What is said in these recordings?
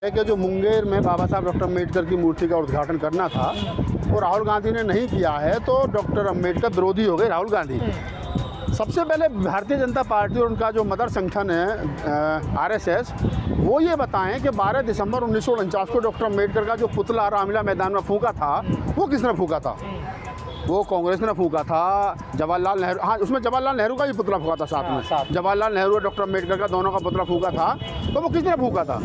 कि जो मुंगेर में बाबा साहब डॉक्टर अम्बेडकर की मूर्ति का उद्घाटन करना था वो राहुल गांधी ने नहीं किया है, तो डॉक्टर अम्बेडकर विरोधी हो गए राहुल गांधी। सबसे पहले भारतीय जनता पार्टी और उनका जो मदर संगठन है आरएसएस, वो ये बताएं कि 12 दिसंबर 1949 को डॉक्टर अम्बेडकर का जो पुतला रामलीला मैदान में फूंका था वो किसने फूंका था? वो कांग्रेस ने फूंका था। जवाहरलाल नेहरू, हाँ उसमें जवाहरलाल नेहरू का भी पुतला फूंका था साथ में। जवाहरलाल नेहरू और डॉक्टर अम्बेडकर का दोनों का पुतला फूंका था, तो वो किसने फूंका था?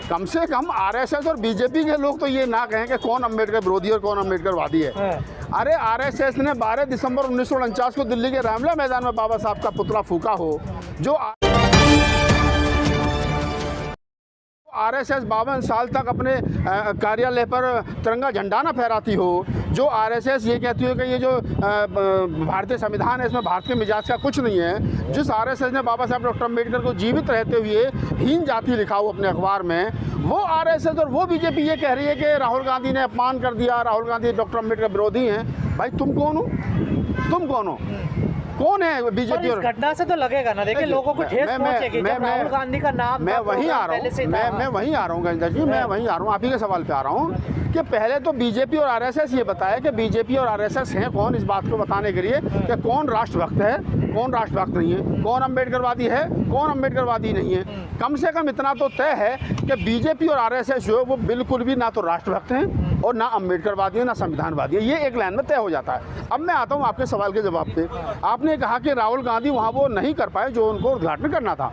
कम से कम आरएसएस और बीजेपी के लोग तो ये ना कहें कि कौन अम्बेडकर विरोधी और कौन अम्बेडकर वादी है। अरे आरएसएस ने 12 दिसंबर 1949 को दिल्ली के रामलीला मैदान में बाबा साहब का पुतला फूंका हो, जो आरएसएस 52 साल तक अपने कार्यालय पर तिरंगा झंडा ना फहराती हो, जो आरएसएस ये कहती है कि ये जो भारतीय संविधान है इसमें भारत के मिजाज का कुछ नहीं है, जिस आरएसएस ने बाबा साहब डॉक्टर अम्बेडकर को जीवित रहते हुए हीन जाति लिखा हो अपने अखबार में, वो आरएसएस और वो बीजेपी ये कह रही है कि राहुल गांधी ने अपमान कर दिया, राहुल गांधी डॉक्टर अम्बेडकर विरोधी हैं। भाई तुम कौन हो? तुम कौन हो? कौन है बीजेपी? और घटना से तो लगेगा ना, देखिए लोगों को ठेस पहुंचेगी जब राहुल गांधी का नाम। मैं वहीं आ रहा हूँ, मैं वहीं आ रहा हूँ गंजा जी, मैं वहीं आ रहा हूँ, आप ही के सवाल पे आ रहा हूँ कि पहले तो बीजेपी और आरएसएस ये बताया कि बीजेपी और आरएसएस हैं कौन, इस बात को बताने के लिए कि कौन राष्ट्रभक्त है, कौन राष्ट्रभक्त नहीं है, कौन अम्बेडकरवादी है, कौन अम्बेडकरवादी नहीं है। कम से कम इतना तो तय है कि बीजेपी और आरएसएस जो है वो बिल्कुल भी ना तो राष्ट्रभक्त हैं और ना अम्बेडकरवादी है, ना संविधानवादी है। ये एक लाइन में तय हो जाता है। अब मैं आता हूँ आपके सवाल के जवाब पे। आपने कहा कि राहुल गांधी वहाँ वो नहीं कर पाए जो उनको उद्घाटन करना था,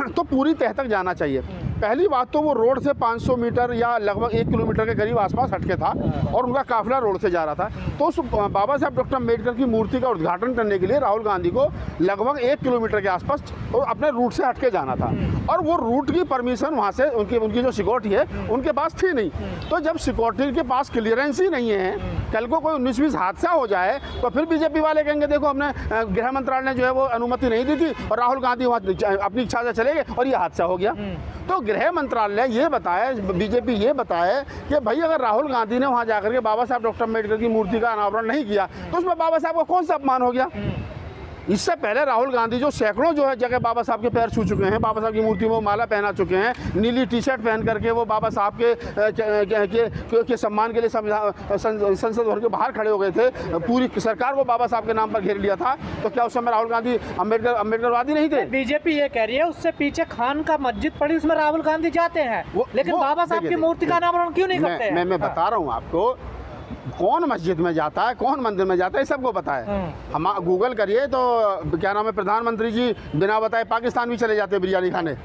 तो पूरी तह तक जाना चाहिए। पहली बात तो वो रोड से 500 मीटर या लगभग 1 किलोमीटर के करीब आसपास हटके था और उनका काफिला रोड से जा रहा था, तो उस बाबा साहब डॉक्टर अम्बेडकर की मूर्ति का उद्घाटन करने के लिए राहुल गांधी को लगभग 1 किलोमीटर के आसपास तो अपने रूट से हटके जाना था, और वो रूट की परमिशन वहाँ से उनकी जो सिक्योरिटी है उनके पास थी नहीं। तो जब सिक्योरिटी के पास क्लियरेंस ही नहीं है, कल को कोई 19-20 हादसा हो जाए तो फिर बीजेपी वाले कहेंगे देखो हमने गृह मंत्रालय ने जो है वो अनुमति नहीं दी थी और राहुल गांधी वहाँ अपनी इच्छा से चले गए और ये हादसा हो गया। तो गृह मंत्रालय ये बताया, बीजेपी ये बताया कि भाई अगर राहुल गांधी ने वहाँ जाकर के बाबा साहब डॉक्टर अम्बेडकर की मूर्ति का अनावरण नहीं किया तो उसमें बाबा साहब को कौन सा अपमान हो गया? इससे पहले राहुल गांधी जो सैकड़ों जो है जगह बाबा साहब के पैर छू चुके हैं, बाबा साहब की मूर्ति में माला पहना चुके हैं, नीली टी शर्ट पहन करके वो बाबा साहब के सम्मान के लिए संसद भवन के बाहर खड़े हो गए थे। पूरी सरकार को बाबा साहब के नाम पर घेर लिया था। तो क्या उस समय राहुल गांधी अम्बेडकरवादी नहीं थे? बीजेपी ये कह रही है उससे पीछे खान का मस्जिद पड़ी, उसमें राहुल गांधी जाते हैं, लेकिन बाबा साहब की मूर्ति का अनावरण क्यों नहीं करते? मैं बता रहा हूँ आपको, कौन मस्जिद में जाता है, कौन मंदिर में जाता है, सबको पता है। हम गूगल करिए तो क्या नाम है, प्रधानमंत्री जी बिना बताए पाकिस्तान भी चले जाते हैं बिरयानी खाने।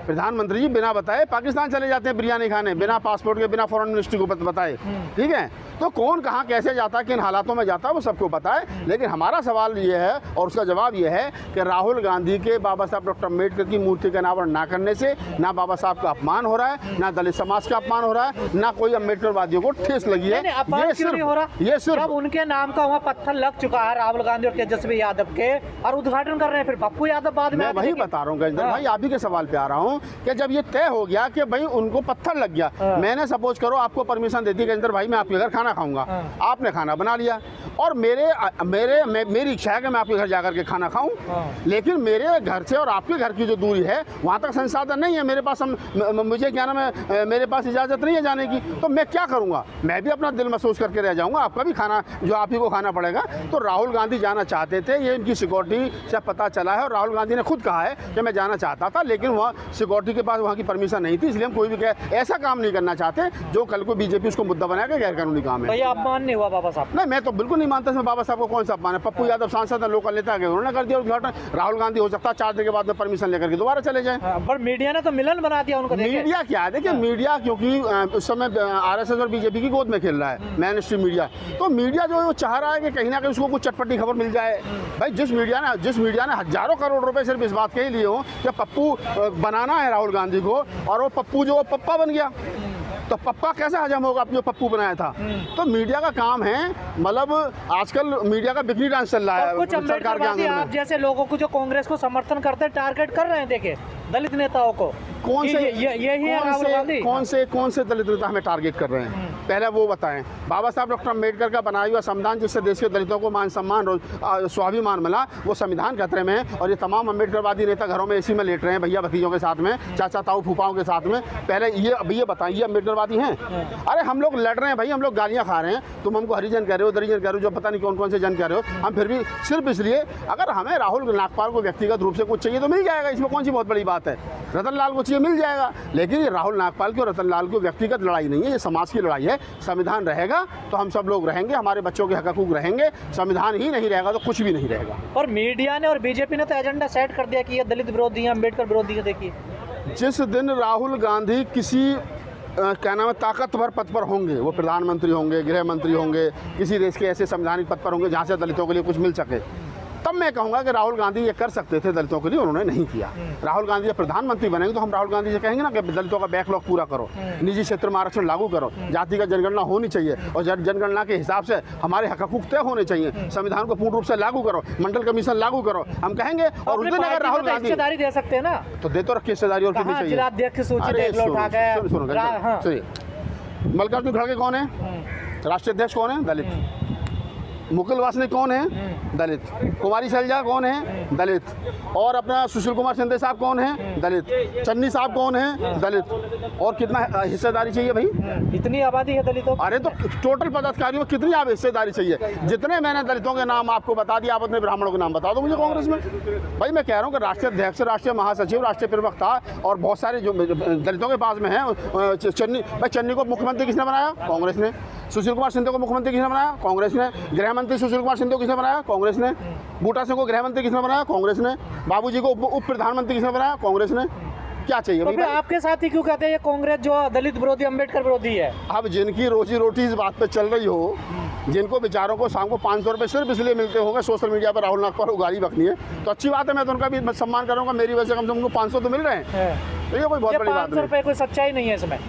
प्रधानमंत्री जी बिना बताए पाकिस्तान चले जाते हैं बिरयानी खाने, बिना पासपोर्ट के, बिना फॉरेन मिनिस्ट्री को बताए। ठीक है, तो कौन कहाँ कैसे जाता है, किन हालातों में जाता है, वो सबको पता है। लेकिन हमारा सवाल ये है और उसका जवाब ये है कि राहुल गांधी के बाबा साहब डॉक्टर अम्बेडकर की मूर्ति का अनावरण ना करने से ना बाबा साहब का अपमान हो रहा है, ना दलित समाज का अपमान हो रहा है, ना कोई अम्बेडकरवादियों को ठेस लगी है। ये सिर्फ उनके नाम का वहाँ पत्थर लग चुका है राहुल गांधी और तेजस्वी यादव के, और उद्घाटन कर रहे हैं फिर पप्पू यादव बाद में। मैं वही बता रहा हूँ गजेंद्र भाई, आप ही के सवाल पे आ रहा हूँ कि जब ये तय हो गया कि भाई उनको पत्थर लग गया, मैंने सपोज करो आपको परमिशन दे दी गजेंद्र भाई मैं आपके घर खाना खाऊंगा, आपने खाना बना लिया और मेरी इच्छा है कि मैं आपके घर जाकर के खाना खाऊं, लेकिन मेरे घर से और आपके घर की जो दूरी है वहाँ तक संसाधन नहीं है मेरे पास, मुझे क्या नाम है, मेरे पास इजाज़त नहीं है जाने की, तो मैं क्या करूँगा? मैं भी अपना दिल महसूस करके रह जाऊँगा, आपका भी खाना जो आप ही को खाना पड़ेगा। तो राहुल गांधी जाना चाहते थे, ये इनकी सिक्योरिटी से पता चला है और राहुल गांधी ने खुद कहा है कि मैं जाना चाहता था, लेकिन वहाँ सिक्योरिटी के पास वहाँ की परमिशन नहीं थी, इसलिए हम कोई भी ऐसा काम नहीं करना चाहते जो कल को बीजेपी उसको मुद्दा बनाएगा गैर कानूनी काम है। अपमान नहीं हुआ बाबा साहब? नहीं, मैं तो बिल्कुल नहीं मानता इसमें बाबा साहब को कौन सा अपमान है। पप्पू यादव सांसद है, लोकल नेता है, उन्होंने कर दिया उद्घाटन। राहुल गांधी हो सकता है 4 दिन के बाद में परमिशन लेकर के दोबारा चले जाएं। पर मीडिया ने तो मिलन बना दिया उनको। मीडिया क्या है, देखिए मीडिया क्योंकि उस समय आरएसएस और बीजेपी की गोद में खेल रहा है मेन स्ट्रीम मीडिया, तो मीडिया जो है वो चाह रहा है कि कहीं ना कहीं उसको कुछ चटपटी खबर मिल जाए। भाई जिस मीडिया ने हजारों करोड़ रुपए सिर्फ इस बात के ही लिए हो कि पप्पू बनाना है राहुल गांधी को, और वो पप्पू जो पप्पा बन गया, तो पप्पा कैसे हजम होगा जो पप्पू बनाया था? तो मीडिया का काम है, मतलब आजकल मीडिया का बिक्री डांस चल रहा है कुछ सरकार के आंगन में। आप जैसे लोगों को जो कांग्रेस को समर्थन करते हैं टारगेट कर रहे हैं, देखिए दलित नेताओं को, कौन से यही है राहुल गांधी। कौन से दलित नेता हमें टारगेट कर रहे हैं, पहले वो बताएं। बाबा साहब डॉक्टर अम्बेडकर का बनाया हुआ संविधान जिससे देश के दलितों को मान सम्मान स्वाभिमान मिला, वो संविधान खतरे में है। और ये तमाम अम्बेडकरवादी नेता घरों में एसी में लेट रहे हैं भैया भतीजों के साथ में, चाचा ताऊ फूफाओं के साथ में। पहले ये बताएं, ये अम्बेडकरवादी हैं? अरे हम लोग लड़ रहे हैं भाई, हम लोग गालियाँ खा रहे हैं, तुम हमको हरिजन कह रहे हो, दरिजन कह रहे हो, जो पता नहीं कौन से जन कह रहे हो। हम फिर भी सिर्फ इसलिए, अगर हमें राहुल नागपाल को व्यक्तिगत रूप से कुछ चाहिए तो मिल जाएगा, इसमें कौन सी बहुत बड़ी बात है। रतन लाल को चाहिए मिल जाएगा, लेकिन ये राहुल नागपाल की और रतन लाल की व्यक्तिगत लड़ाई नहीं है, ये समाज की लड़ाई है। संविधान रहेगा तो हम सब लोग रहेंगे, हमारे बच्चों के हक हकूक रहेंगे, संविधान ही नहीं रहेगा तो कुछ भी नहीं रहेगा। और मीडिया ने और बीजेपी ने तो एजेंडा सेट कर दिया कि ये दलित विरोधी है, अम्बेडकर विरोधी है। देखिए जिस दिन राहुल गांधी किसी क्या नाम है ताकतवर पद पर होंगे, वो प्रधानमंत्री होंगे, गृह मंत्री होंगे, किसी देश के ऐसे संवैधानिक पद पर होंगे जहाँ से दलितों के लिए कुछ मिल सके, तब मैं कहूँगा कि राहुल गांधी ये कर सकते थे दलितों के लिए, उन्होंने नहीं किया। राहुल गांधी जब प्रधानमंत्री बनेंगे तो हम राहुल गांधी से कहेंगे ना कि दलितों का बैकलॉग पूरा करो, निजी क्षेत्र में आरक्षण लागू करो, जाति का जनगणना होनी चाहिए और जनगणना के हिसाब से हमारे हक हकूक तय होने चाहिए, संविधान को पूर्ण रूप से लागू करो, मंडल कमीशन लागू करो, हम कहेंगे। और उस दिन अगर राहुल गांधी हिस्सेदारी दे सकते हैं ना, तो दे तो रखिए हिस्सेदारी, और कितनी चाहिए। मल्लिकार्जुन खड़गे कौन है? राष्ट्रीय अध्यक्ष कौन है? दलित। मुकुल वासनिक कौन है? दलित। कुमारी शैलजा कौन है? दलित। और अपना सुशील कुमार शिंदे साहब कौन है? दलित। चन्नी साहब कौन है? दलित। और कितना हिस्सेदारी चाहिए भाई? इतनी आबादी है दलितों। अरे तो टोटल पदाधिकारियों में कितनी आप हिस्सेदारी चाहिए? जितने मैंने दलितों के नाम आपको बता दिया, आप अपने ब्राह्मणों के नाम बता दो मुझे कांग्रेस में। भाई मैं कह रहा हूँ कि राष्ट्रीय अध्यक्ष, राष्ट्रीय महासचिव, राष्ट्रीय प्रवक्ता और बहुत सारे जो दलितों के पास में हैं, चन्नी को मुख्यमंत्री किसने बनाया? कांग्रेस ने। सुशील कुमार शिंदे को मुख्यमंत्री किसने बनाया? कांग्रेस ने। गृह मंत्री सुशील कुमार शिंदे को किसने बनाया? कांग्रेस ने। बूटा सिंह को गृह मंत्री किसने बनाया? कांग्रेस ने। बाबूजी को उप प्रधानमंत्री किसने बनाया? कांग्रेस ने। क्या चाहिए तो भाई? आपके साथ ही क्यों कहते हैं ये कांग्रेस जो दलित विरोधी, अम्बेडकर विरोधी है? अब जिनकी रोजी रोटी इस बात पे चल रही हो, जिनको बेचारों को शाम को 500 रुपये सिर्फ इसलिए मिलते होंगे सोशल मीडिया पर राहुल नागपाल को गाली बकनी है, तो अच्छी बात है, मैं तो उनका भी सम्मान करूँगा। मेरी वजह से कम से कम उनको 500 तो मिल रहे हैं, तो ये कोई बहुत बड़ी बात नहीं। 500 रुपये कोई सच्चाई नहीं है इसमें।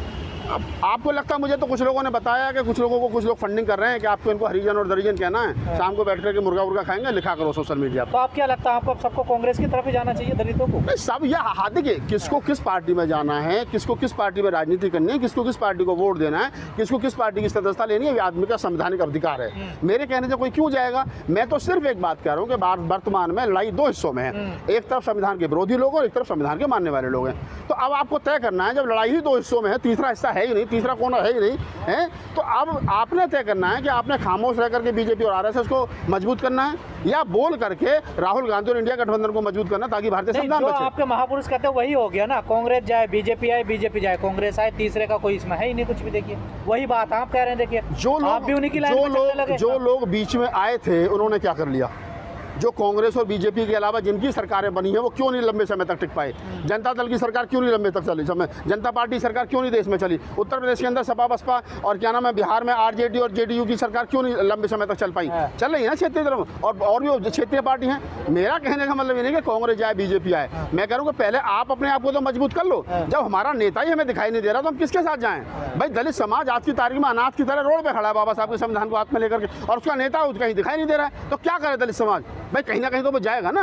अब आपको लगता है, मुझे तो कुछ लोगों ने बताया कि कुछ लोगों को कुछ लोग फंडिंग कर रहे हैं कि आपको इनको हरिजन और दरिजन कहना है, शाम को बैठ करके मुर्गा उर्गा खाएंगे, लिखा करो सोशल मीडिया पर। तो आप क्या लगता है, आपको सबको कांग्रेस की तरफ ही जाना चाहिए, दलितों को? नहीं, सब यह हाँ देखिए, किसको किस पार्टी में जाना है, किसको किस पार्टी में राजनीति करनी है, किसको किस पार्टी को वोट देना है, किसको किस पार्टी की सदस्यता लेनी है, ये आदमी का संवैधानिक अधिकार है। मेरे कहने से कोई क्यों जाएगा? मैं तो सिर्फ एक बात कह रहा हूँ कि वर्तमान में लड़ाई दो हिस्सों में है, एक तरफ संविधान के विरोधी लोग और एक तरफ संविधान के मानने वाले लोग हैं। तो अब आपको तय करना है, जब लड़ाई ही दो हिस्सों में है, तीसरा हिस्सा है ही नहीं, तीसरा कोना है ही नहीं है, तो अब आपने तय करना है कि आपने खामोश रह करके बीजेपी और आरएसएस को मजबूत करना है या बोल करके राहुल गांधी और इंडिया गठबंधन को मजबूत करना, ताकि भारतीय संविधान बचे। आपके महापुरुष कहते हैं वही हो गया ना, कांग्रेस जाए बीजेपी आए, बीजेपी जाए कांग्रेस आए, तीसरे का कोई इसमें है ही नहीं कुछ भी। देखिए वही बात आप कह रहे हैं। देखिए जो लोग बीच में आए थे उन्होंने क्या कर लिया? जो कांग्रेस और बीजेपी के अलावा जिनकी सरकारें बनी हैं वो क्यों नहीं लंबे समय तक टिक पाए? जनता दल की सरकार क्यों नहीं लंबे तक चली? जनता पार्टी सरकार क्यों नहीं देश में चली? उत्तर प्रदेश के अंदर सपा बसपा और क्या नाम है बिहार में आरजेडी और जेडीयू की सरकार क्यों नहीं लंबे समय तक चल पाई? चल रही है ना क्षेत्रीय तरफ, और भी क्षेत्रीय पार्टी हैं। मेरा कहने का मतलब ये नहीं कि कांग्रेस जाए बीजेपी आए, मैं कह रहा हूँ कि पहले आप अपने आप को तो मजबूत कर लो। जब हमारा नेता ही हमें दिखाई नहीं दे रहा तो हम किसके साथ जाएं? भाई दलित समाज आज की तारीख में अनाथ की तरह रोड पे खड़ा है बाबा साहब के संविधान को हाथ में लेकर के, और उसका नेता कहीं दिखाई नहीं दे रहा है, तो क्या करे दलित समाज? भाई कहीं ना कहीं तो वो जाएगा ना।